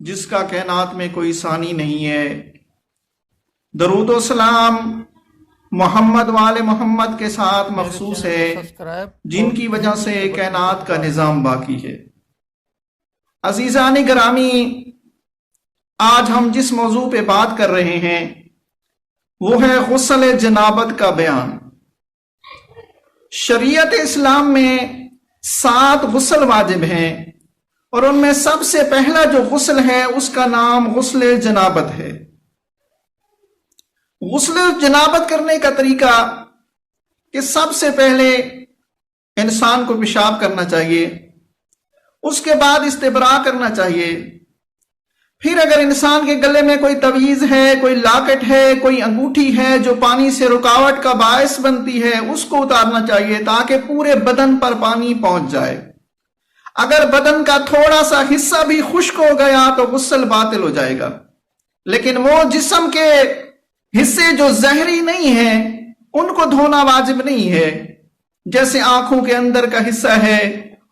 جس کا کائنات میں کوئی ثانی نہیں ہے۔ درود و سلام محمد وآل محمد کے ساتھ مخصوص ہے جن کی وجہ سے کائنات کا نظام باقی ہے۔ عزیزان گرامی، آج ہم جس موضوع پہ بات کر رہے ہیں وہ ہے غسل جنابت کا بیان۔ شریعت اسلام میں 7 غسل واجب ہیں اور ان میں سب سے پہلا جو غسل ہے اس کا نام غسل جنابت ہے۔ غسل جنابت کرنے کا طریقہ کہ سب سے پہلے انسان کو پیشاب کرنا چاہیے، اس کے بعد استبراء کرنا چاہیے، پھر اگر انسان کے گلے میں کوئی تعویذ ہے، کوئی لاکٹ ہے، کوئی انگوٹھی ہے جو پانی سے رکاوٹ کا باعث بنتی ہے، اس کو اتارنا چاہیے تاکہ پورے بدن پر پانی پہنچ جائے۔ اگر بدن کا تھوڑا سا حصہ بھی خشک ہو گیا تو غسل باطل ہو جائے گا، لیکن وہ جسم کے حصے جو زہری نہیں ہیں ان کو دھونا واجب نہیں ہے، جیسے آنکھوں کے اندر کا حصہ ہے،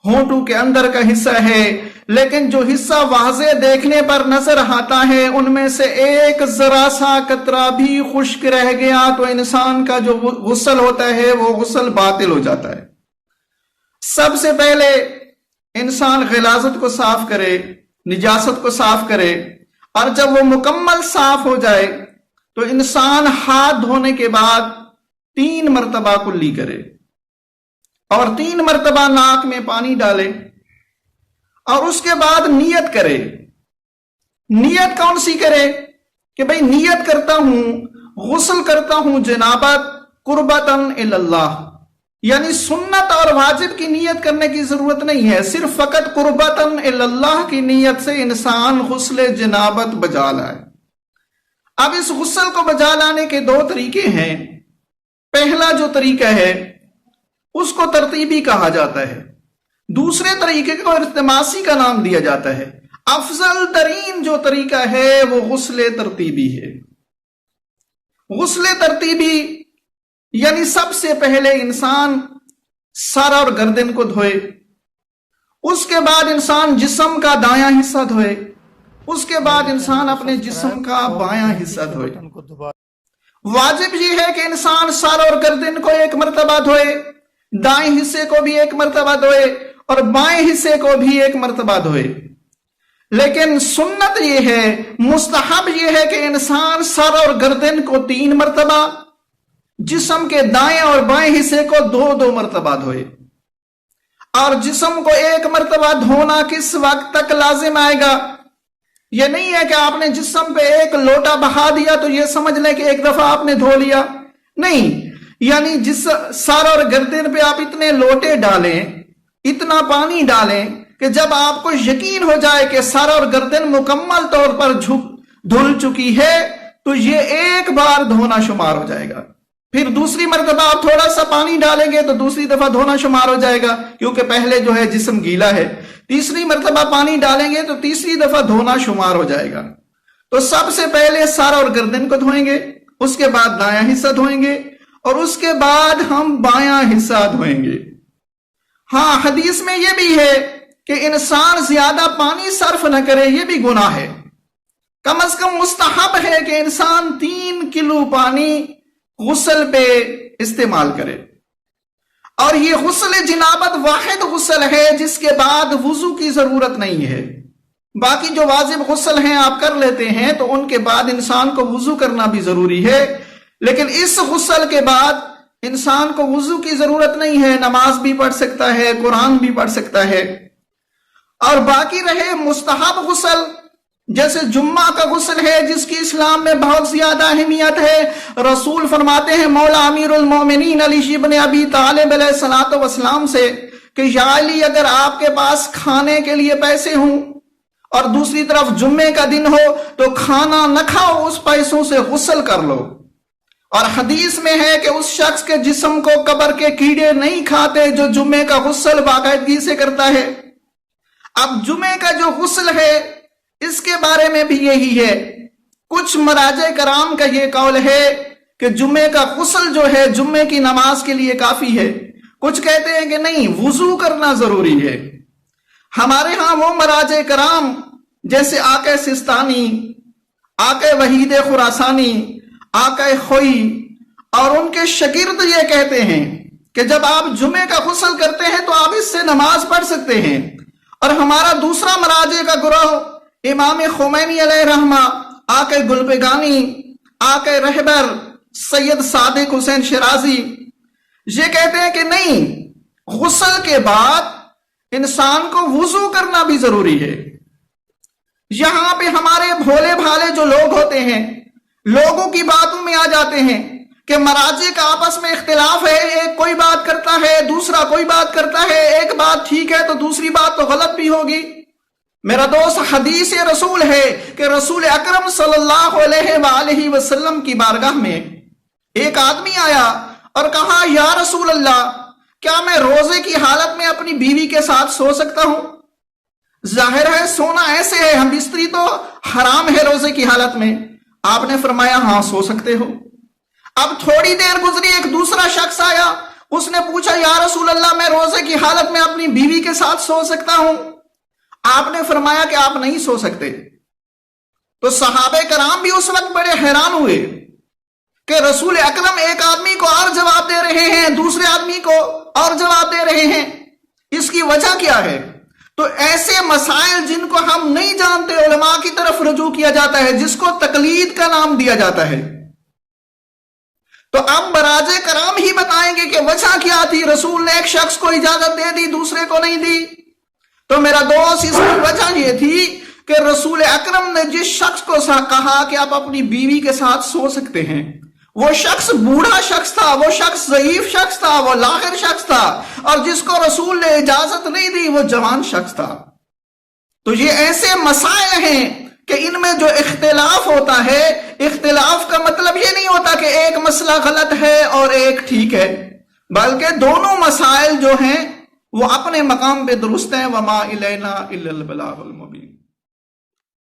ہونٹوں کے اندر کا حصہ ہے، لیکن جو حصہ واضح دیکھنے پر نظر آتا ہے ان میں سے ایک ذرا سا قطرہ بھی خشک رہ گیا تو انسان کا جو غسل ہوتا ہے وہ غسل باطل ہو جاتا ہے۔ سب سے پہلے انسان غلاظت کو صاف کرے، نجاست کو صاف کرے، اور جب وہ مکمل صاف ہو جائے تو انسان ہاتھ دھونے کے بعد 3 مرتبہ کلی کرے اور 3 مرتبہ ناک میں پانی ڈالے اور اس کے بعد نیت کرے۔ نیت کون سی کرے کہ بھئی نیت کرتا ہوں، غسل کرتا ہوں جنابت قربتاً اللہ، یعنی سنت اور واجب کی نیت کرنے کی ضرورت نہیں ہے، صرف فقط قربتاً اللہ کی نیت سے انسان غسل جنابت بجا لائے۔ اب اس غسل کو بجا لانے کے 2 طریقے ہیں۔ پہلا جو طریقہ ہے اس کو ترتیبی کہا جاتا ہے، دوسرے طریقے کو ارتماسی کا نام دیا جاتا ہے۔ افضل ترین جو طریقہ ہے وہ غسل ترتیبی ہے۔ غسل ترتیبی یعنی سب سے پہلے انسان سر اور گردن کو دھوئے، اس کے بعد انسان جسم کا دایاں حصہ دھوئے، اس کے بعد انسان اپنے جسم کا بایاں حصہ دھوئے۔ واجب یہ ہے کہ انسان سر اور گردن کو 1 مرتبہ دھوئے، دائیں حصے کو بھی 1 مرتبہ دھوئے اور بائیں حصے کو بھی 1 مرتبہ دھوئے۔ لیکن سنت یہ ہے، مستحب یہ ہے کہ انسان سر اور گردن کو 3 مرتبہ، جسم کے دائیں اور بائیں حصے کو 2 مرتبہ دھوئے۔ اور جسم کو 1 مرتبہ دھونا کس وقت تک لازم آئے گا؟ یہ نہیں ہے کہ آپ نے جسم پہ 1 لوٹا بہا دیا تو یہ سمجھ لیں کہ 1 دفعہ آپ نے دھو لیا، نہیں، یعنی جس سر اور گردن پہ آپ اتنے لوٹے ڈالیں، اتنا پانی ڈالیں کہ جب آپ کو یقین ہو جائے کہ سر اور گردن مکمل طور پر دھل چکی ہے تو یہ 1 بار دھونا شمار ہو جائے گا۔ پھر دوسری مرتبہ آپ تھوڑا سا پانی ڈالیں گے تو دوسری دفعہ دھونا شمار ہو جائے گا، کیونکہ پہلے جو ہے جسم گیلا ہے۔ تیسری مرتبہ پانی ڈالیں گے تو تیسری دفعہ دھونا شمار ہو جائے گا۔ تو سب سے پہلے سر اور گردن کو دھوئیں گے، اس کے بعد دایاں حصہ دھوئیں گے اور اس کے بعد ہم بایاں حصہ دھوئیں گے۔ ہاں، حدیث میں یہ بھی ہے کہ انسان زیادہ پانی صرف نہ کرے، یہ بھی گناہ ہے۔ کم از کم مستحب ہے کہ انسان 3 کلو پانی غسل پہ استعمال کرے۔ اور یہ غسل جنابت واحد غسل ہے جس کے بعد وضو کی ضرورت نہیں ہے۔ باقی جو واجب غسل ہیں آپ کر لیتے ہیں تو ان کے بعد انسان کو وضو کرنا بھی ضروری ہے، لیکن اس غسل کے بعد انسان کو وضو کی ضرورت نہیں ہے، نماز بھی پڑھ سکتا ہے، قرآن بھی پڑھ سکتا ہے۔ اور باقی رہے مستحب غسل، جیسے جمعہ کا غسل ہے جس کی اسلام میں بہت زیادہ اہمیت ہے۔ رسول فرماتے ہیں مولا امیر المومنین علی بن ابی طالب علیہ الصلوۃ والسلام سے کہ یا علی، اگر آپ کے پاس کھانے کے لیے پیسے ہوں اور دوسری طرف جمعے کا دن ہو تو کھانا نہ کھاؤ، اس پیسوں سے غسل کر لو۔ اور حدیث میں ہے کہ اس شخص کے جسم کو قبر کے کیڑے نہیں کھاتے جو جمعے کا غسل باقاعدگی سے کرتا ہے۔ اب جمعے کا جو غسل ہے اس کے بارے میں بھی یہی ہے۔ کچھ مراجع کرام کا یہ قول ہے کہ جمعے کا غسل جو ہے جمعے کی نماز کے لیے کافی ہے، کچھ کہتے ہیں کہ نہیں، وضو کرنا ضروری ہے۔ ہمارے ہاں وہ مراجع کرام جیسے آقا سستانی، آقا وحید خراسانی، آقا خوئی اور ان کے شاگرد یہ کہتے ہیں کہ جب آپ جمعے کا غسل کرتے ہیں تو آپ اس سے نماز پڑھ سکتے ہیں۔ اور ہمارا دوسرا مراجع کا گروہ امام خمینی علیہ رحمہ، آقا گلبگانی، آقا رہبر، سید صادق حسین شیرازی یہ کہتے ہیں کہ نہیں، غسل کے بعد انسان کو وضو کرنا بھی ضروری ہے۔ یہاں پہ ہمارے بھولے بھالے جو لوگ ہوتے ہیں، لوگوں کی باتوں میں آ جاتے ہیں کہ مراجع کا آپس میں اختلاف ہے، ایک کوئی بات کرتا ہے دوسرا کوئی بات کرتا ہے، ایک بات ٹھیک ہے تو دوسری بات تو غلط بھی ہوگی۔ میرا دوست، حدیث رسول ہے کہ رسول اکرم صلی اللہ علیہ وآلہ وسلم کی بارگاہ میں ایک آدمی آیا اور کہا، یا رسول اللہ، کیا میں روزے کی حالت میں اپنی بیوی کے ساتھ سو سکتا ہوں؟ ظاہر ہے سونا ایسے ہے، ہم بستری تو حرام ہے روزے کی حالت میں۔ آپ نے فرمایا ہاں سو سکتے ہو۔ اب تھوڑی دیر گزری، ایک دوسرا شخص آیا، اس نے پوچھا، یا رسول اللہ، میں روزے کی حالت میں اپنی بیوی کے ساتھ سو سکتا ہوں؟ آپ نے فرمایا کہ آپ نہیں سو سکتے۔ تو صحابہ کرام بھی اس وقت بڑے حیران ہوئے کہ رسول اکرم ایک آدمی کو اور جواب دے رہے ہیں، دوسرے آدمی کو اور جواب دے رہے ہیں، اس کی وجہ کیا ہے؟ تو ایسے مسائل جن کو ہم نہیں جانتے علماء کی طرف رجوع کیا جاتا ہے، جس کو تقلید کا نام دیا جاتا ہے۔ تو اب مراجع کرام ہی بتائیں گے کہ وجہ کیا تھی، رسول نے ایک شخص کو اجازت دے دی دوسرے کو نہیں دی۔ تو میرا دوست، اس کی وجہ یہ تھی کہ رسول اکرم نے جس شخص کو کہا کہ آپ اپنی بیوی کے ساتھ سو سکتے ہیں، وہ شخص بوڑھا شخص تھا، وہ شخص ضعیف شخص تھا، وہ لاغر شخص تھا، اور جس کو رسول نے اجازت نہیں دی وہ جوان شخص تھا۔ تو یہ ایسے مسائل ہیں کہ ان میں جو اختلاف ہوتا ہے، اختلاف کا مطلب یہ نہیں ہوتا کہ ایک مسئلہ غلط ہے اور ایک ٹھیک ہے، بلکہ دونوں مسائل جو ہیں وہ اپنے مقام پہ درست ہیں۔ وما الینا الا البلاغ المبین۔